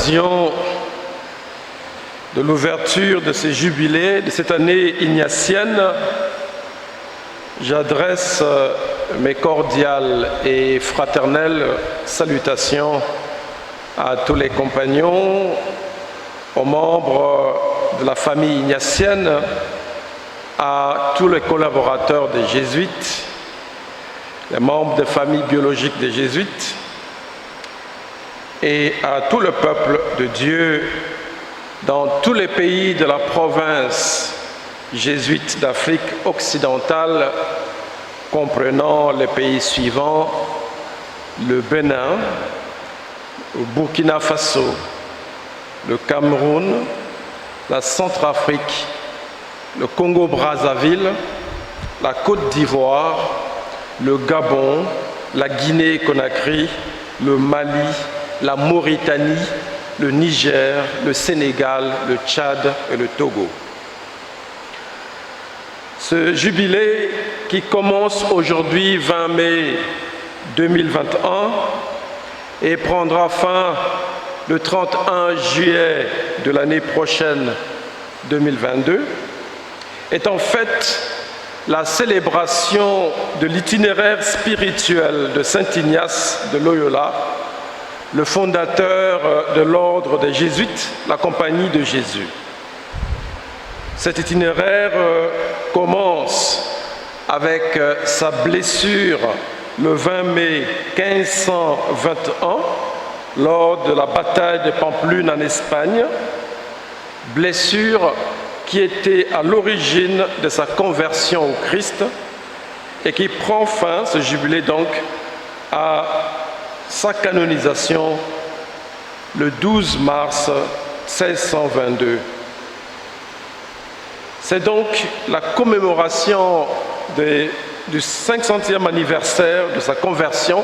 l'occasion de l'ouverture de ces jubilés, de cette année ignatienne, j'adresse mes cordiales et fraternelles salutations à tous les compagnons, aux membres de la famille ignatienne, à tous les collaborateurs des Jésuites, les membres des familles biologiques des Jésuites et à tout le peuple de Dieu dans tous les pays de la province jésuite d'Afrique occidentale, comprenant les pays suivants: le Bénin, le Burkina Faso, le Cameroun, la Centrafrique, le Congo-Brazzaville, la Côte d'Ivoire, le Gabon, la Guinée-Conakry, le Mali, la Mauritanie, le Niger, le Sénégal, le Tchad et le Togo. Ce jubilé qui commence aujourd'hui, 20 mai 2021, et prendra fin le 31 juillet de l'année prochaine 2022, est en fait la célébration de l'itinéraire spirituel de Saint Ignace de Loyola, le fondateur de l'ordre des Jésuites, la Compagnie de Jésus. Cet itinéraire commence avec sa blessure le 20 mai 1521 lors de la bataille de Pampelune en Espagne, blessure qui était à l'origine de sa conversion au Christ et qui prend fin, ce jubilé donc, à sa canonisation le 12 mars 1622. C'est donc la commémoration du 500e anniversaire de sa conversion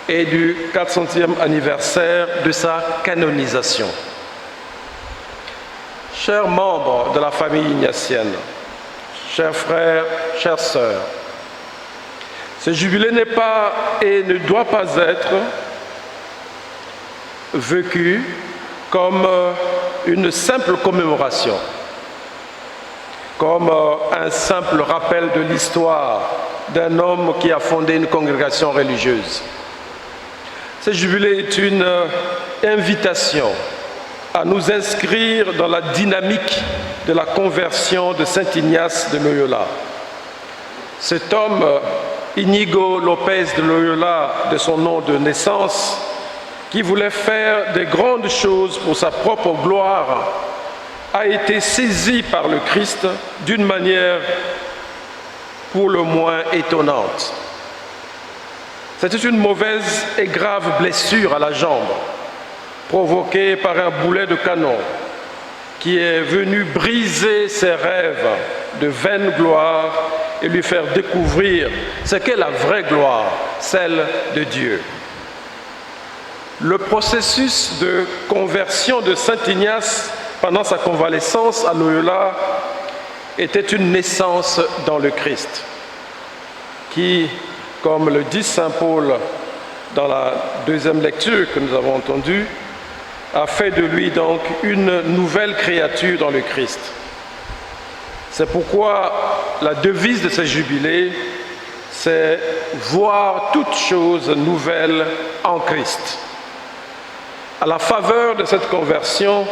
et du 400e anniversaire de sa canonisation. Chers membres de la famille ignatienne, chers frères, chères sœurs, ce jubilé n'est pas et ne doit pas être vécu comme une simple commémoration, comme un simple rappel de l'histoire d'un homme qui a fondé une congrégation religieuse. Ce jubilé est une invitation à nous inscrire dans la dynamique de la conversion de Saint Ignace de Loyola. Cet homme, Inigo Lopez de Loyola, de son nom de naissance, qui voulait faire des grandes choses pour sa propre gloire, a été saisi par le Christ d'une manière pour le moins étonnante. C'était une mauvaise et grave blessure à la jambe, provoquée par un boulet de canon, qui est venu briser ses rêves de vaine gloire et lui faire découvrir ce qu'est la vraie gloire, celle de Dieu. Le processus de conversion de Saint Ignace pendant sa convalescence à Loyola était une naissance dans le Christ, qui, comme le dit saint Paul dans la deuxième lecture que nous avons entendue, a fait de lui donc une nouvelle créature dans le Christ. C'est pourquoi la devise de ce jubilé, c'est « voir toutes choses nouvelles en Christ ». À la faveur de cette conversion,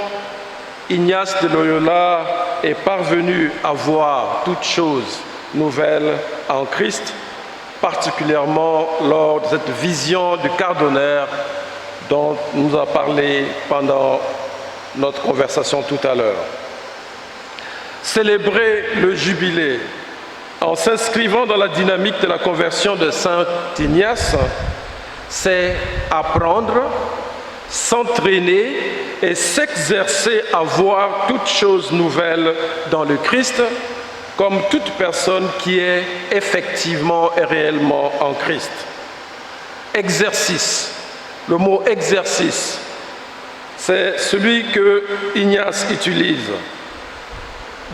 Ignace de Loyola est parvenu à voir toutes choses nouvelles en Christ, particulièrement lors de cette vision du Quardonnaire dont nous a parlé pendant notre conversation tout à l'heure. Célébrer le jubilé en s'inscrivant dans la dynamique de la conversion de Saint Ignace, c'est apprendre, s'entraîner et s'exercer à voir toutes choses nouvelles dans le Christ, comme toute personne qui est effectivement et réellement en Christ. Exercice. Le mot exercice, c'est celui que Ignace utilise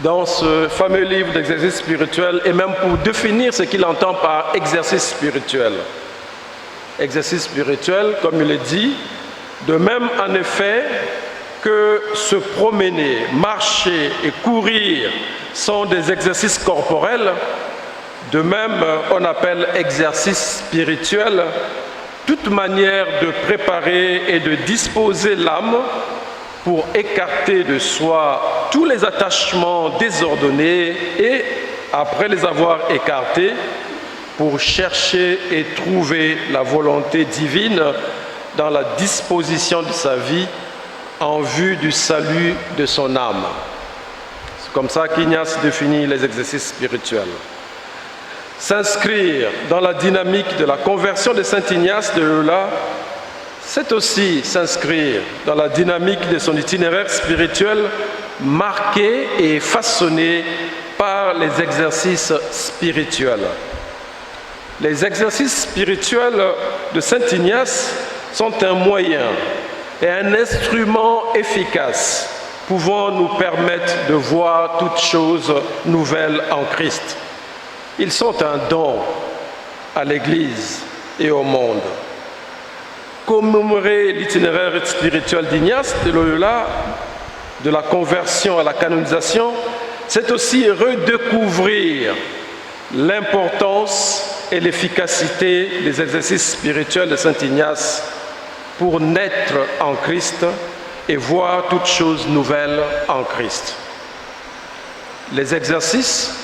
dans ce fameux livre d'exercice spirituel et même pour définir ce qu'il entend par exercice spirituel. Exercice spirituel, comme il est dit, De même, en effet, que se promener, marcher et courir sont des exercices corporels, de même on appelle exercice spirituel toute manière de préparer et de disposer l'âme pour écarter de soi tous les attachements désordonnés et, après les avoir écartés, pour chercher et trouver la volonté divine dans la disposition de sa vie en vue du salut de son âme. C'est comme ça qu'Ignace définit les exercices spirituels. S'inscrire dans la dynamique de la conversion de saint Ignace de Loyola, c'est aussi s'inscrire dans la dynamique de son itinéraire spirituel marqué et façonné par les exercices spirituels. Les exercices spirituels de saint Ignace sont un moyen et un instrument efficace pouvant nous permettre de voir toutes choses nouvelles en Christ. Ils sont un don à l'Église et au monde. Commémorer l'itinéraire spirituel d'Ignace de Loyola, de la conversion à la canonisation, c'est aussi redécouvrir l'importance et l'efficacité des exercices spirituels de saint Ignace pour naître en Christ et voir toutes choses nouvelles en Christ. Les exercices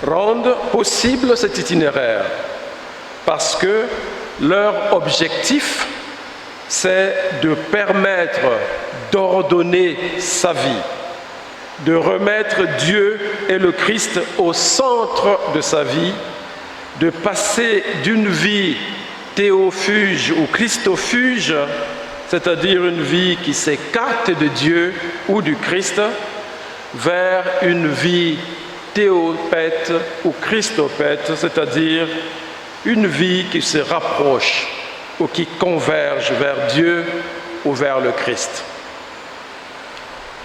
rendent possible cet itinéraire parce que leur objectif, c'est de permettre d'ordonner sa vie, de remettre Dieu et le Christ au centre de sa vie, de passer d'une vie théofuge ou christofuge, c'est-à-dire une vie qui s'écarte de Dieu ou du Christ, vers une vie théopète ou christopète, c'est-à-dire une vie qui se rapproche ou qui converge vers Dieu ou vers le Christ.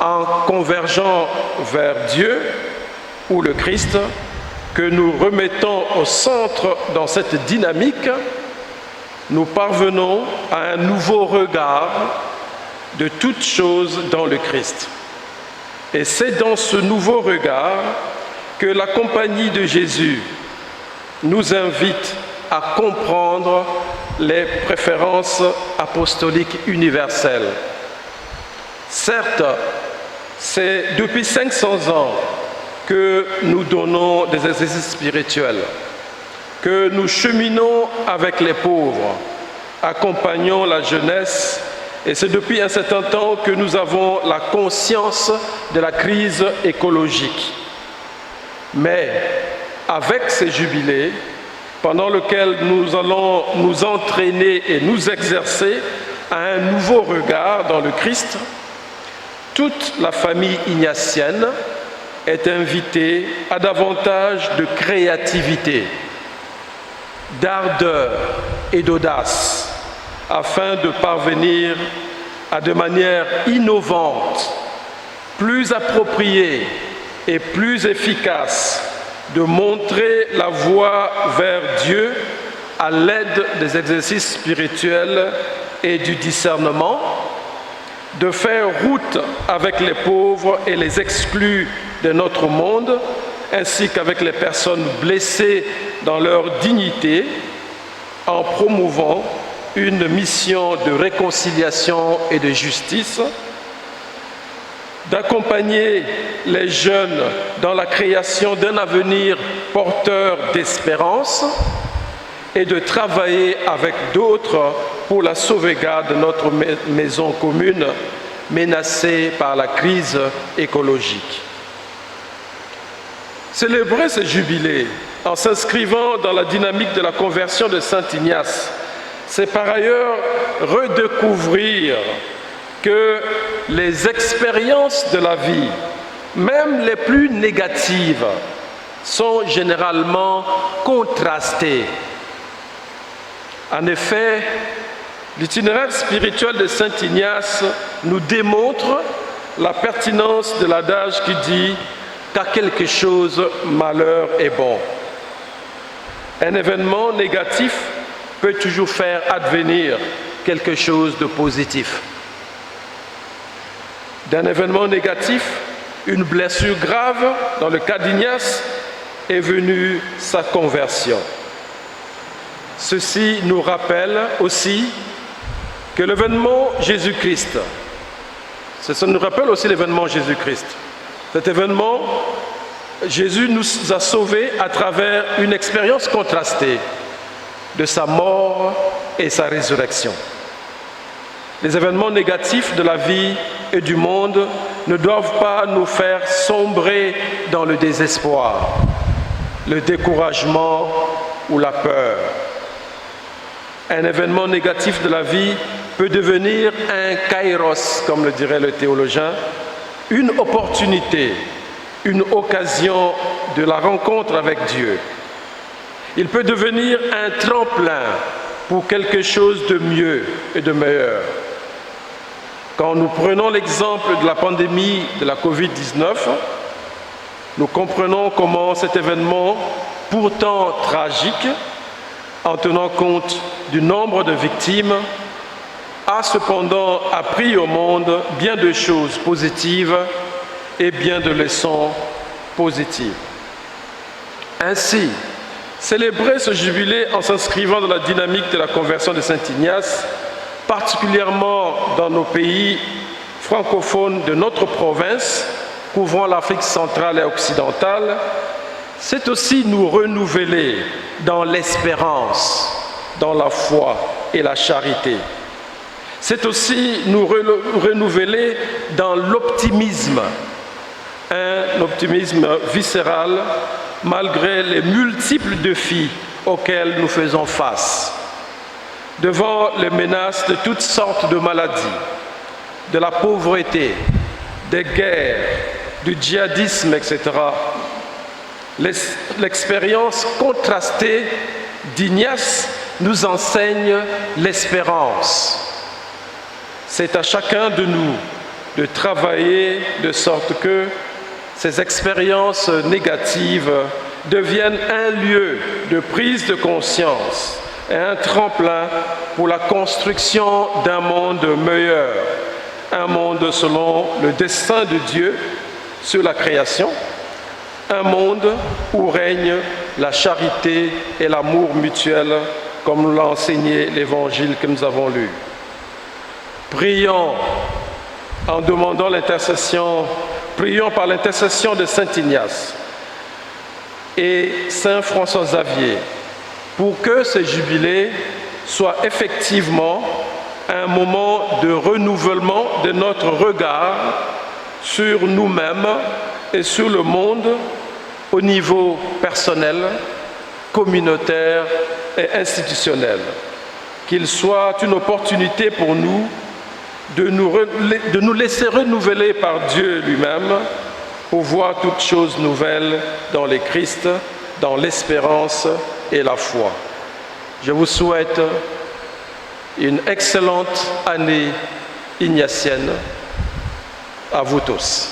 En convergeant vers Dieu ou le Christ, que nous remettons au centre dans cette dynamique, nous parvenons à un nouveau regard de toutes choses dans le Christ. Et c'est dans ce nouveau regard que la compagnie de Jésus nous invite à comprendre les préférences apostoliques universelles. Certes, c'est depuis 500 ans que nous donnons des exercices spirituels, que nous cheminons avec les pauvres, accompagnons la jeunesse, et c'est depuis un certain temps que nous avons la conscience de la crise écologique. Mais avec ces jubilés, pendant lesquels nous allons nous entraîner et nous exercer à un nouveau regard dans le Christ, toute la famille ignatienne est invitée à davantage de créativité, d'ardeur et d'audace, afin de parvenir à de manière innovante, plus appropriée et plus efficace, de montrer la voie vers Dieu à l'aide des exercices spirituels et du discernement, de faire route avec les pauvres et les exclus de notre monde, ainsi qu'avec les personnes blessées dans leur dignité, en promouvant une mission de réconciliation et de justice, d'accompagner les jeunes dans la création d'un avenir porteur d'espérance et de travailler avec d'autres pour la sauvegarde de notre maison commune menacée par la crise écologique. Célébrer ce jubilé en s'inscrivant dans la dynamique de la conversion de saint Ignace, c'est par ailleurs redécouvrir que les expériences de la vie, même les plus négatives, sont généralement contrastées. En effet, l'itinéraire spirituel de saint Ignace nous démontre la pertinence de l'adage qui dit qu'à quelque chose, malheur est bon. Un événement négatif peut toujours faire advenir quelque chose de positif. D'un événement négatif, une blessure grave, dans le cas d'Ignace, est venue sa conversion. Ceci nous rappelle aussi que l'événement Jésus-Christ, ça nous rappelle aussi l'événement Jésus-Christ. Cet événement, Jésus nous a sauvés à travers une expérience contrastée de sa mort et sa résurrection. Les événements négatifs de la vie et du monde ne doivent pas nous faire sombrer dans le désespoir, le découragement ou la peur. Un événement négatif de la vie peut devenir un kairos, comme le dirait le théologien, une opportunité, une occasion de la rencontre avec Dieu. Il peut devenir un tremplin pour quelque chose de mieux et de meilleur. Quand nous prenons l'exemple de la pandémie de la Covid-19, nous comprenons comment cet événement, pourtant tragique, en tenant compte du nombre de victimes, a cependant appris au monde bien de choses positives et bien de leçons positives. Ainsi, célébrer ce jubilé en s'inscrivant dans la dynamique de la conversion de Saint Ignace, particulièrement dans nos pays francophones de notre province, couvrant l'Afrique centrale et occidentale, c'est aussi nous renouveler dans l'espérance, dans la foi et la charité. C'est aussi nous renouveler dans l'optimisme, un optimisme viscéral malgré les multiples défis auxquels nous faisons face. Devant les menaces de toutes sortes de maladies, de la pauvreté, des guerres, du djihadisme, etc., l'expérience contrastée d'Ignace nous enseigne l'espérance. C'est à chacun de nous de travailler de sorte que ces expériences négatives deviennent un lieu de prise de conscience et un tremplin pour la construction d'un monde meilleur, un monde selon le dessein de Dieu sur la création, un monde où règne la charité et l'amour mutuel, comme nous l'a enseigné l'Évangile que nous avons lu. Prions en demandant l'intercession, prions par l'intercession de Saint Ignace et Saint François Xavier pour que ce jubilé soit effectivement un moment de renouvellement de notre regard sur nous-mêmes et sur le monde au niveau personnel, communautaire et institutionnel. Qu'il soit une opportunité pour nous de nous laisser renouveler par Dieu lui-même pour voir toutes choses nouvelles dans le Christ, dans l'espérance et la foi. Je vous souhaite une excellente année ignatienne à vous tous.